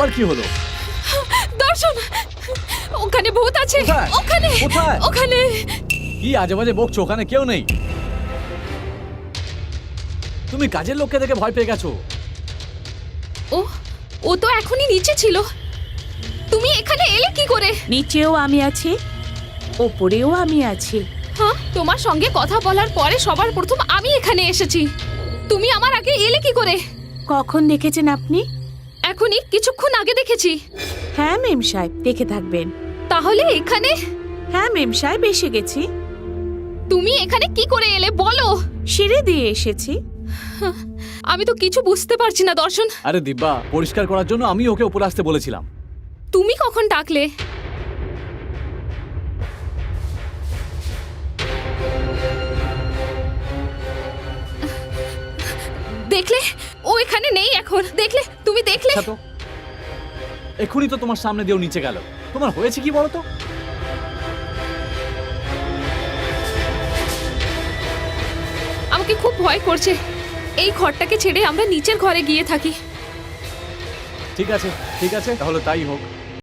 আবার কি হলো? দর্শন, ওখানে ভূত আছে। কোথায়? ওখানে কোথায়? ওখানে। কি আজে বাজে বকছো? ওখানে কেউ নেই। তুমি কাজের লোককে দেখে ভয় পেয়ে গেছো। ও তো এখনই নিচে ছিল। তুমি এখানে এলে কি করে? নিচেও আমি আছি, ওপরেও আমি আছি। হ্যাঁ, তোমার সঙ্গে কথা বলার পরে সবার প্রথম আমি এখানে এসেছি। তুমি আমার আগে এলে কি করে? কখন দেখেছেন আপনি? এখনই কিছুক্ষণ আগে দেখেছি। হ্যাঁ মেম সাহেব, দেখে থাকবেন। তাহলে এখানে হ্যাঁ মেম সাহেব, এসে গেছি। তুমি এখানে কি করে এলে বলো? সিঁড়ি দিয়ে এসেছি। আমি তো কিছু বুঝতে পারছি না দর্শন। আরে দিব্যা, পরিষ্কার করার জন্য আমি ওকে উপরে আসতে বলেছিলাম। তুমি কখন ডাকলে? দেখলে ও এখানে নেই এখন। দেখলে, তুমি দেখলে? আচ্ছা তো, এক্ষুনি তো তোমার সামনে দিয়েও নিচে গেল। তোমার হয়েছে কি বলো তো? আমাকে খুব ভয় করছে। এই ঘরটাকে ছেড়ে আমরা নিচের ঘরে গিয়ে থাকি। ঠিক আছে, ঠিক আছে, তাহলে তাই হোক।